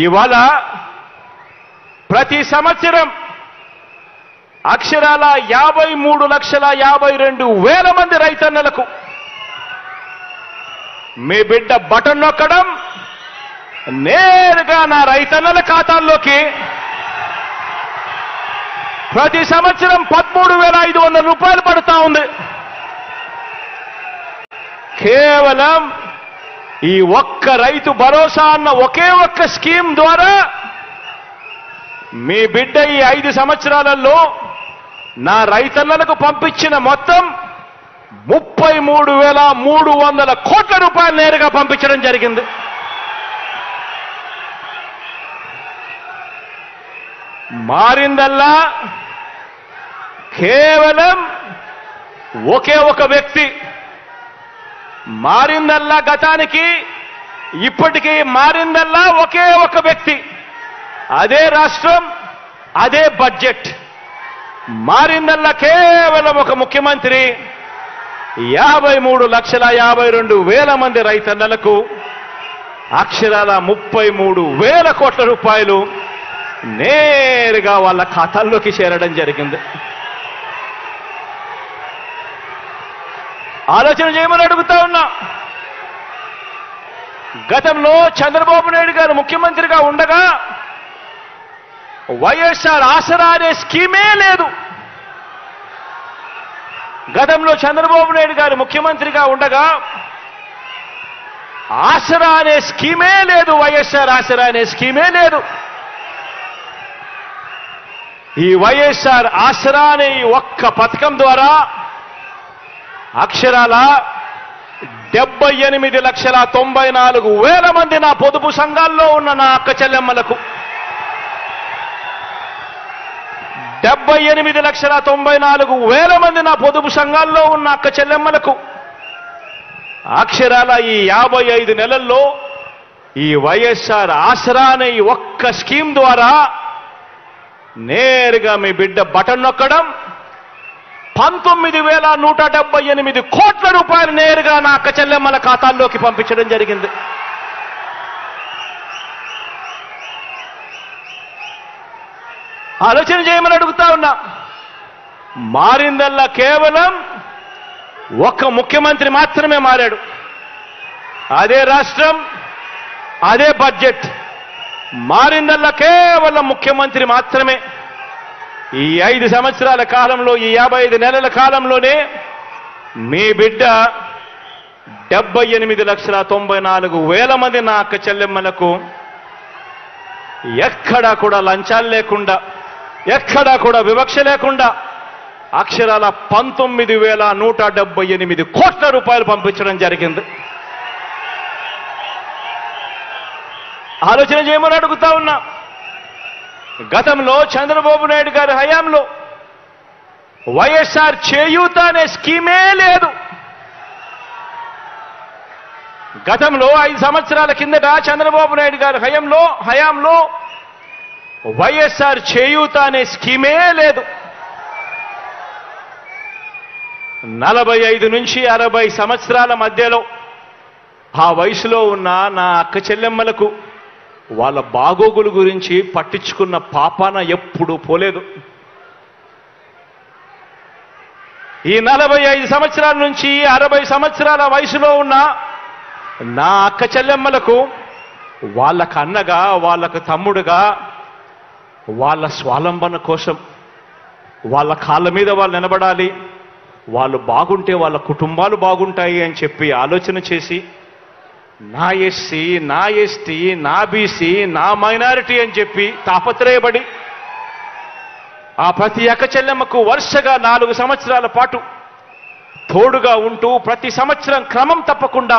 ఇవాళ ప్రతి సంవత్సరం అక్షరాల 53,52,000 మంది రైతన్నలకు మీ బిడ్డ బటన్ నొక్కడం నేరుగా నా రైతన్నల ఖాతాల్లోకి ప్రతి సంవత్సరం 13,500 రూపాయలు పడుతా ఉంది. కేవలం ఈ ఒక్క రైతు భరోసా అన్న ఒకే ఒక్క స్కీమ్ ద్వారా మీ బిడ్డ ఈ 5 సంవత్సరాలలో నా రైతన్నలకు పంపించిన మొత్తం 33,300 కోట్ల రూపాయలు నేరుగా పంపించడం జరిగింది. మారిందల్లా కేవలం ఒకే ఒక వ్యక్తి. మారిందల్లా గతానికి ఇప్పటికీ మారిందల్లా ఒకే ఒక వ్యక్తి. అదే రాష్ట్రం, అదే బడ్జెట్. మారిందల్లా కేవలం ఒక ముఖ్యమంత్రి 53,52,000 మంది రైతన్నలకు అక్షరాల 33,000 కోట్ల రూపాయలు నేరుగా వాళ్ళ ఖాతాల్లోకి చేరడం జరిగింది. ఆలోచన చేయమని అడుగుతా ఉన్నా. గతంలో చంద్రబాబు నాయుడు గారు ముఖ్యమంత్రిగా ఉండగా వైఎస్ఆర్ ఆసరా అనే స్కీమే లేదు. గతంలో చంద్రబాబు నాయుడు గారు ముఖ్యమంత్రిగా ఉండగా ఆసరా అనే స్కీమే లేదు. వైఎస్ఆర్ ఆసరా అనే స్కీమే లేదు. ఈ వైఎస్ఆర్ ఆసరా అనే ఈ ఒక్క పథకం ద్వారా అక్షరాల 78,94,000 మంది నా పొదుపు సంఘాల్లో ఉన్న నా అక్క చెల్లెమ్మలకు 78,94,000 మంది నా పొదుపు సంఘాల్లో ఉన్న అక్క చెల్లెమ్మలకు అక్షరాల ఈ 55 నెలల్లో ఈ వైఎస్ఆర్ ఆసరా అనే ఈ ఒక్క స్కీమ్ ద్వారా నేరుగా మీ బిడ్డ బటన్ నొక్కడం 19,178 కోట్ల రూపాయలు నేరుగా నా అక్క చెల్లెమ్మల ఖాతాల్లోకి పంపించడం జరిగింది. ఆలోచన చేయమని అడుగుతా ఉన్నా. మారిందల్లా కేవలం ఒక్క ముఖ్యమంత్రి మాత్రమే మారాడు. అదే రాష్ట్రం, అదే బడ్జెట్. మారిందల్లా కేవలం ముఖ్యమంత్రి మాత్రమే. ఈ 5 సంవత్సరాల కాలంలో, ఈ 55 నెలల కాలంలోనే మీ బిడ్డ 78,94,000 మంది నా అక్క చెల్లెమ్మలకు ఎక్కడా కూడా లంచాలు లేకుండా, ఎక్కడా కూడా వివక్ష లేకుండా అక్షరాల 19,178 కోట్ల రూపాయలు పంపించడం జరిగింది. ఆలోచన చేయమని అడుగుతా ఉన్నా. గతంలో చంద్రబాబు నాయుడు గారి హయాంలో వైఎస్ఆర్ చేయూత అనే స్కీమే లేదు. గతంలో 5 సంవత్సరాల కిందట చంద్రబాబు నాయుడు గారి హయాంలో వైఎస్ఆర్ చేయూత అనే స్కీమే లేదు. 45 నుంచి 60 సంవత్సరాల మధ్యలో ఆ వయసులో ఉన్న నా అక్క చెల్లెమ్మలకు వాళ్ళ బాగోగుల గురించి పట్టించుకున్న పాపాన ఎప్పుడూ పోలేదు. ఈ 45 సంవత్సరాల నుంచి 60 సంవత్సరాల వయసులో ఉన్న నా అక్క చెల్లెమ్మలకు వాళ్ళకు అన్నగా, వాళ్ళకు తమ్ముడుగా, వాళ్ళ స్వాలంబన కోసం వాళ్ళ కాళ్ళ మీద వాళ్ళు నిలబడాలి, వాళ్ళు బాగుంటే వాళ్ళ కుటుంబాలు బాగుంటాయి అని చెప్పి ఆలోచన చేసి నా ఎస్సీ, నా ఎస్టీ, నా బీసీ, నా మైనారిటీ అని చెప్పి తాపత్రయపడి ఆ ప్రతి అక్క చెల్లెమ్మకు వరుసగా 4 సంవత్సరాల పాటు తోడుగా ఉంటూ ప్రతి సంవత్సరం క్రమం తప్పకుండా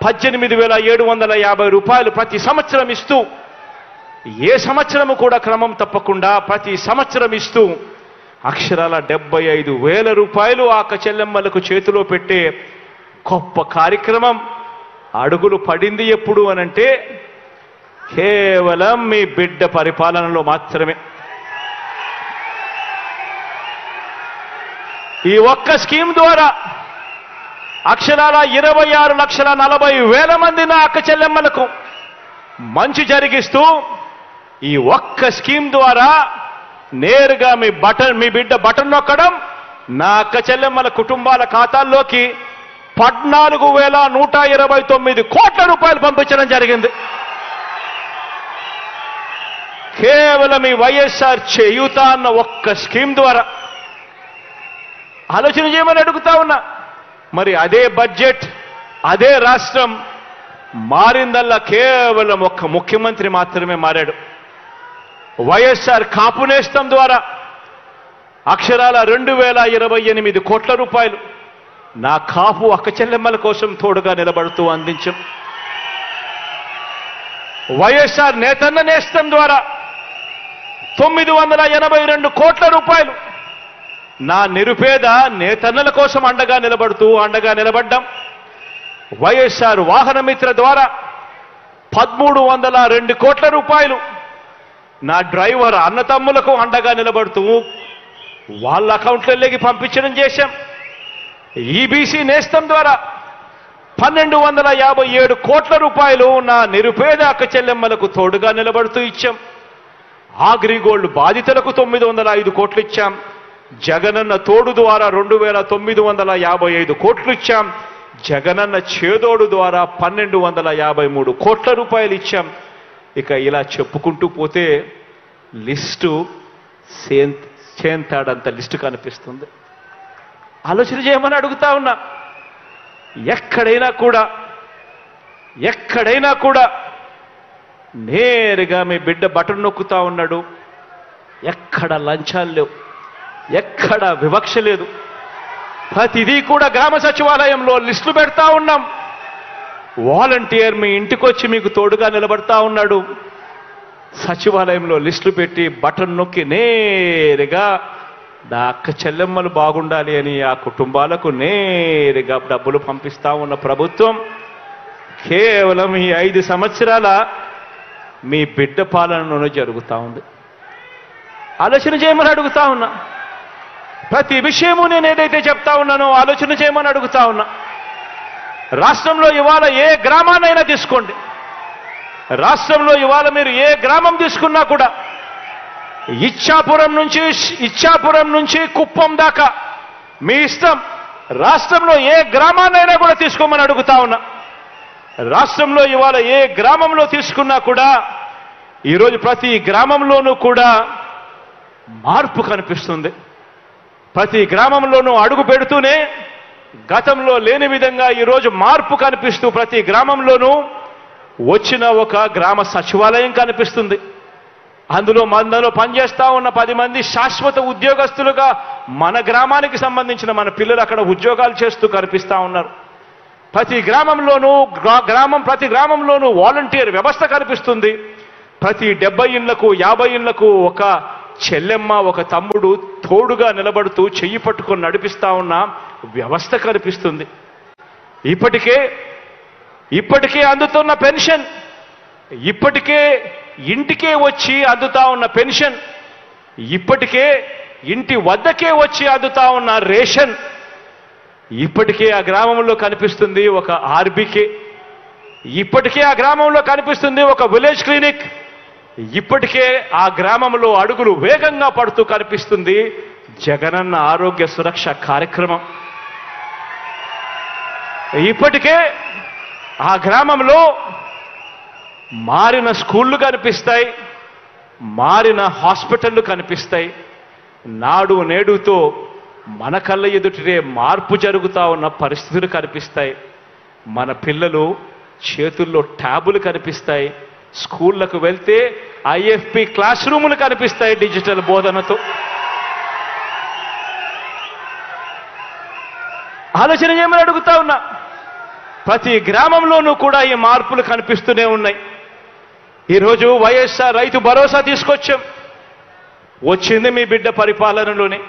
18,750 రూపాయలు ప్రతి సంవత్సరం ఇస్తూ, ఏ సంవత్సరము కూడా క్రమం తప్పకుండా ప్రతి సంవత్సరం ఇస్తూ అక్షరాల 75,000 రూపాయలు ఆ అక్క చెల్లెమ్మలకు చేతిలో పెట్టే గొప్ప కార్యక్రమం అడుగులు పడింది ఎప్పుడు అనంటే కేవలం మీ బిడ్డ పరిపాలనలో మాత్రమే. ఈ ఒక్క స్కీమ్ ద్వారా అక్షరాల 26,40,000 మంది నా అక్క చెల్లెమ్మలకు మంచి జరిగిస్తూ ఈ ఒక్క స్కీమ్ ద్వారా నేరుగా మీ బిడ్డ బటన్ నొక్కడం నా అక్క చెల్లెమ్మల కుటుంబాల ఖాతాల్లోకి 14,129 కోట్ల రూపాయలు పంపించడం జరిగింది. కేవలం ఈ వైఎస్ఆర్ చేయూత అన్న ఒక్క స్కీమ్ ద్వారా. ఆలోచన చేయమని అడుగుతా ఉన్నా. మరి అదే బడ్జెట్, అదే రాష్ట్రం మారిందల్లా కేవలం ఒక్క ముఖ్యమంత్రి మాత్రమే మారాడు. వైఎస్ఆర్ కాపు నేస్తం ద్వారా అక్షరాల 2,028 కోట్ల రూపాయలు నా కాపు అక్క చెల్లెమ్మల కోసం తోడుగా నిలబడుతూ అందించాం. వైఎస్ఆర్ నేతన్న నేస్తం ద్వారా 982 కోట్ల రూపాయలు నా నిరుపేద నేతన్నల కోసం అండగా నిలబడ్డాం. వైఎస్ఆర్ వాహన మిత్ర ద్వారా 1,302 కోట్ల రూపాయలు నా డ్రైవర్ అన్నతమ్ములకు అండగా నిలబడుతూ వాళ్ళ అకౌంట్లలోకి పంపించడం చేశాం. ఈబీసీ నేస్తం ద్వారా 1,257 కోట్ల రూపాయలు నా నిరుపేద అక్క చెల్లెమ్మలకు తోడుగా నిలబడుతూ ఇచ్చాం. అగ్రిగోల్డ్ బాధితులకు 905 కోట్లు ఇచ్చాం. జగనన్న తోడు ద్వారా 2,955 కోట్లు ఇచ్చాం. జగనన్న చేదోడు ద్వారా 1,253 కోట్ల రూపాయలు ఇచ్చాం. ఇక ఇలా చెప్పుకుంటూ పోతే లిస్టు చేంతాడంత లిస్టు కనిపిస్తుంది. ఆలోచన చేయమని అడుగుతా ఉన్నా. ఎక్కడైనా కూడా నేరుగా మీ బిడ్డ బటన్ నొక్కుతా ఉన్నాడు. ఎక్కడ లంచాలు లేవు, ఎక్కడ వివక్ష లేదు. ప్రతిదీ కూడా గ్రామ సచివాలయంలో లిస్టులు పెడతా ఉన్నాం. వాలంటీర్ మీ ఇంటికొచ్చి మీకు తోడుగా నిలబడతా ఉన్నాడు. సచివాలయంలో లిస్టులు పెట్టి బటన్ నొక్కి నేరుగా నా అక్క చెల్లెమ్మలు బాగుండాలి అని ఆ కుటుంబాలకు నేరుగా డబ్బులు పంపిస్తా ఉన్న ప్రభుత్వం కేవలం ఈ 5 సంవత్సరాల మీ బిడ్డ పాలనలోనే జరుగుతూ ఉంది. ఆలోచన చేయమని అడుగుతా ఉన్నా. ప్రతి విషయము నేను ఏదైతే చెప్తా ఉన్నానో ఆలోచన చేయమని అడుగుతా ఉన్నా. రాష్ట్రంలో ఇవాళ ఏ గ్రామాన్నైనా తీసుకోండి. రాష్ట్రంలో ఇవాళ మీరు ఏ గ్రామం తీసుకున్నా కూడా ఇచ్చాపురం నుంచి కుప్పం దాకా మీ ఇష్టం. రాష్ట్రంలో ఏ గ్రామాన్నైనా కూడా తీసుకోమని అడుగుతా ఉన్నా. రాష్ట్రంలో ఇవాళ ఏ గ్రామంలో తీసుకున్నా కూడా ఈరోజు ప్రతి గ్రామంలోనూ కూడా మార్పు కనిపిస్తుంది. ప్రతి గ్రామంలోనూ అడుగు పెడుతూనే గతంలో లేని విధంగా ఈరోజు మార్పు కనిపిస్తూ ప్రతి గ్రామంలోనూ వచ్చిన ఒక గ్రామ సచివాలయం కనిపిస్తుంది. అందులో పనిచేస్తా ఉన్న 10 మంది శాశ్వత ఉద్యోగస్తులుగా మన గ్రామానికి సంబంధించిన మన పిల్లలు అక్కడ ఉద్యోగాలు చేస్తూ కనిపిస్తా ఉన్నారు. ప్రతి గ్రామంలోనూ వాలంటీర్ వ్యవస్థ కనిపిస్తుంది. ప్రతి 70 ఇళ్లకు 50 ఇళ్లకు ఒక చెల్లెమ్మ ఒక తమ్ముడు తోడుగా నిలబడుతూ చెయ్యి పట్టుకొని నడిపిస్తా ఉన్న వ్యవస్థ కనిపిస్తుంది. ఇప్పటికే అందుతున్న పెన్షన్, ఇప్పటికే ఇంటికే వచ్చి అందుతా ఉన్న పెన్షన్, ఇప్పటికే ఇంటి వద్దకే వచ్చి అందుతా ఉన్న రేషన్, ఇప్పటికే ఆ గ్రామంలో కనిపిస్తుంది ఒక ఆర్బీకే, ఇప్పటికే ఆ గ్రామంలో కనిపిస్తుంది ఒక విలేజ్ క్లినిక్, ఇప్పటికే ఆ గ్రామంలో అడుగులు వేగంగా పడుతూ కనిపిస్తుంది జగనన్న ఆరోగ్య సురక్ష కార్యక్రమం. ఇప్పటికే ఆ గ్రామంలో మారిన స్కూళ్ళు కనిపిస్తాయి, మారిన హాస్పిటళ్ళు కనిపిస్తాయి. నాడు నేడుతో మన కళ్ళ ఎదుటే మార్పు జరుగుతూ ఉన్న పరిస్థితులు కనిపిస్తాయి. మన పిల్లలు చేతుల్లో ట్యాబులు కనిపిస్తాయి. స్కూళ్లకు వెళ్తే ఐఎఫ్పి క్లాస్ రూములు కనిపిస్తాయి డిజిటల్ బోధనతో. ఆలోచన చేయమని అడుగుతా ఉన్నా. ప్రతి గ్రామంలోనూ కూడా ఈ మార్పులు కనిపిస్తూనే ఉన్నాయి. ఈరోజు వైఎస్ఆర్ రైతు భరోసా తీసుకొచ్చాం. వచ్చింది మీ బిడ్డ పరిపాలనలోనే.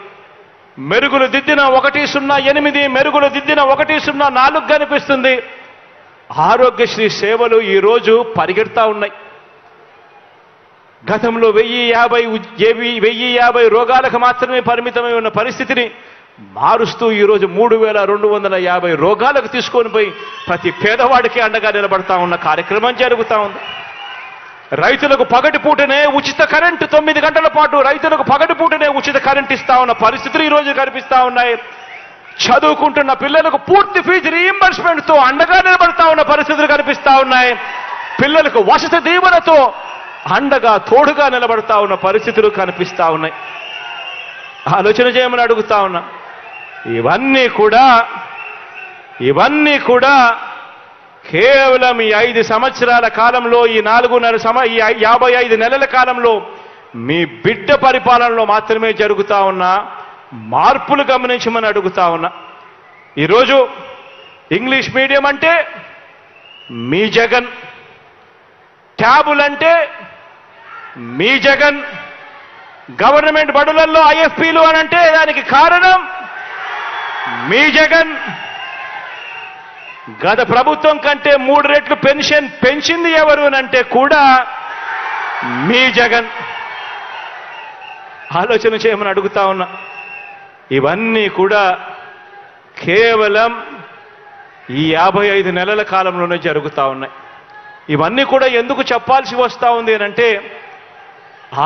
మెరుగులు దిద్దిన 108, మెరుగులు దిద్దిన 104 కనిపిస్తుంది. ఆరోగ్యశ్రీ సేవలు ఈరోజు పరిగెడతా ఉన్నాయి. గతంలో 1050 రోగాలకు మాత్రమే పరిమితమై ఉన్న పరిస్థితిని మారుస్తూ ఈరోజు 3250 రోగాలకు తీసుకొని పోయి ప్రతి పేదవాడికి అండగా నిలబడతా ఉన్న కార్యక్రమం జరుగుతూ ఉంది. రైతులకు పగటిపూటనే ఉచిత కరెంటు 9 గంటల పాటు రైతులకు పగటిపూటనే ఉచిత కరెంట్ ఇస్తా ఉన్న పరిస్థితులు ఈ రోజు కనిపిస్తా ఉన్నాయి. చదువుకుంటున్న పిల్లలకు పూర్తి ఫీజు రీయింబర్స్మెంట్తో అండగా నిలబడతా ఉన్న పరిస్థితులు కనిపిస్తా ఉన్నాయి. పిల్లలకు వసతి దీవెనతో అండగా తోడుగా నిలబడతా ఉన్న పరిస్థితులు కనిపిస్తా ఉన్నాయి. ఆలోచన చేయమని అడుగుతా ఉన్నా. ఇవన్నీ కూడా కేవలం ఈ 5 సంవత్సరాల కాలంలో, ఈ 55 నెలల కాలంలో మీ బిడ్డ పరిపాలనలో మాత్రమే జరుగుతా ఉన్న మార్పులు గమనించమని అడుగుతా ఉన్నా. ఈరోజు ఇంగ్లీష్ మీడియం అంటే మీ జగన్, ట్యాబులంటే మీ జగన్, గవర్నమెంట్ బడులలో ఐఎఫ్పీలు అనంటే దానికి కారణం మీ జగన్. గత ప్రభుత్వం కంటే 3 రెట్లు పెన్షన్ పెంచింది ఎవరు అనంటే కూడా మీ జగన్. ఆలోచన చేయమని అడుగుతా ఉన్నా. ఇవన్నీ కూడా కేవలం ఈ 55 నెలల కాలంలోనే జరుగుతూ ఉన్నాయి. ఇవన్నీ కూడా ఎందుకు చెప్పాల్సి వస్తూ ఉంది అనంటే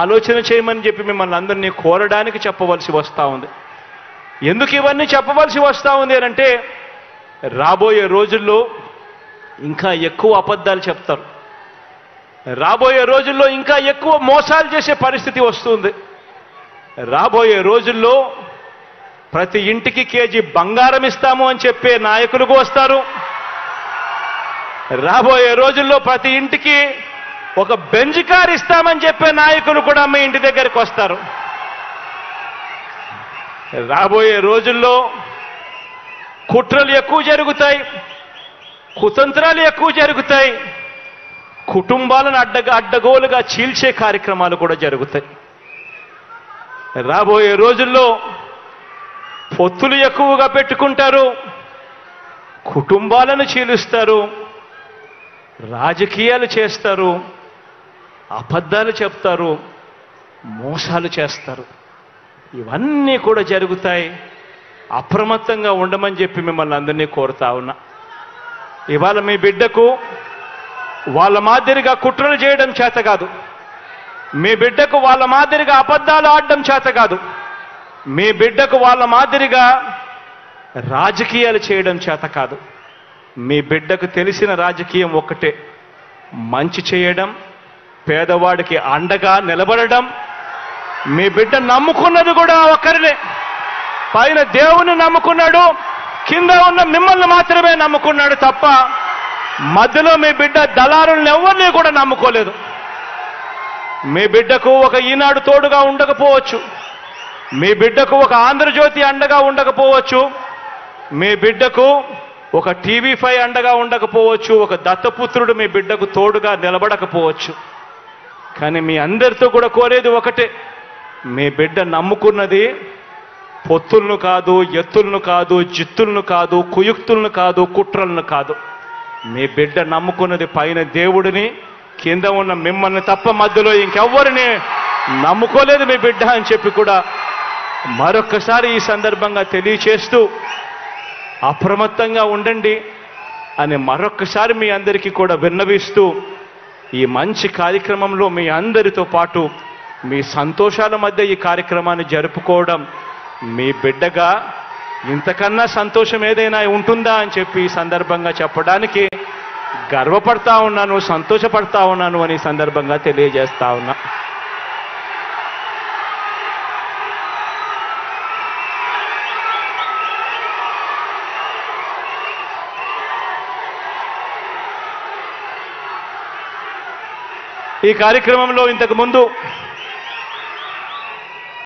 ఆలోచన చేయమని చెప్పి మిమ్మల్ని అందరినీ కోరడానికి చెప్పవలసి వస్తూ ఉంది. ఎందుకు ఇవన్నీ చెప్పవలసి వస్తూ ఉంది అనంటే రాబోయే రోజుల్లో ఇంకా ఎక్కువ అబద్ధాలు చెప్తారు. రాబోయే రోజుల్లో ఇంకా ఎక్కువ మోసాలు చేసే పరిస్థితి వస్తుంది. రాబోయే రోజుల్లో ప్రతి ఇంటికి కేజీ బంగారం ఇస్తాము అని చెప్పే నాయకులకు వస్తారు. రాబోయే రోజుల్లో ప్రతి ఇంటికి ఒక బెంజ్ కార్ ఇస్తామని చెప్పే నాయకులు కూడా మీ ఇంటి దగ్గరికి వస్తారు. రాబోయే రోజుల్లో కుట్రలు ఎక్కువ జరుగుతాయి, కుతంత్రాలు ఎక్కువ జరుగుతాయి, కుటుంబాలను అడ్డగోలుగా చీల్చే కార్యక్రమాలు కూడా జరుగుతాయి. రాబోయే రోజుల్లో పొత్తులు ఎక్కువగా పెట్టుకుంటారు, కుటుంబాలను చీలుస్తారు, రాజకీయాలు చేస్తారు, అబద్ధాలు చెప్తారు, మోసాలు చేస్తారు. ఇవన్నీ కూడా జరుగుతాయి. అప్రమత్తంగా ఉండమని చెప్పి మిమ్మల్ని అందరినీ కోరుతా ఉన్నా. ఇవాళ మీ బిడ్డకు వాళ్ళ మాదిరిగా కుట్రలు చేయడం చేత కాదు, మీ బిడ్డకు వాళ్ళ మాదిరిగా అబద్ధాలు ఆడడం చేత కాదు, మీ బిడ్డకు వాళ్ళ మాదిరిగా రాజకీయాలు చేయడం చేత కాదు. మీ బిడ్డకు తెలిసిన రాజకీయం ఒక్కటే, మంచి చేయడం, పేదవాడికి అండగా నిలబడడం. మీ బిడ్డ నమ్ముకున్నది కూడా ఒక్కరినే, పైన దేవుని నమ్ముకున్నాడు, కింద ఉన్న మిమ్మల్ని మాత్రమే నమ్ముకున్నాడు తప్ప మధ్యలో మీ బిడ్డ దళారులను ఎవరిని కూడా నమ్ముకోలేదు. మీ బిడ్డకు ఒక ఈనాడు తోడుగా ఉండకపోవచ్చు, మీ బిడ్డకు ఒక ఆంధ్రజ్యోతి అండగా ఉండకపోవచ్చు, మీ బిడ్డకు ఒక టీవీ5 అండగా ఉండకపోవచ్చు, ఒక దత్తపుత్రుడు మీ బిడ్డకు తోడుగా నిలబడకపోవచ్చు. కానీ మీ అందరితో కూడా కోరేది ఒకటే, మీ బిడ్డ నమ్ముకున్నది పొత్తులను కాదు, ఎత్తులను కాదు, జిత్తులను కాదు, కుయుక్తులను కాదు, కుట్రలను కాదు. మీ బిడ్డ నమ్ముకున్నది పైన దేవుడిని, కింద ఉన్న మిమ్మల్ని తప్ప మధ్యలో ఇంకెవ్వరిని నమ్ముకోలేదు మీ బిడ్డ అని చెప్పి కూడా మరొక్కసారి ఈ సందర్భంగా తెలియచేస్తూ అప్రమత్తంగా ఉండండి అని మరొక్కసారి మీ అందరికీ కూడా విన్నవిస్తూ, ఈ మంచి కార్యక్రమంలో మీ అందరితో పాటు మీ సంతోషాల మధ్య ఈ కార్యక్రమాన్ని జరుపుకోవడం మీ బిడ్డగా ఇంతకన్నా సంతోషం ఏదైనా ఉంటుందా అని చెప్పి ఈ సందర్భంగా చెప్పడానికి గర్వపడతా ఉన్నాను, సంతోషపడతా ఉన్నాను అని ఈ సందర్భంగా తెలియజేస్తా ఉన్నా. ఈ కార్యక్రమంలో ఇంతకు ముందు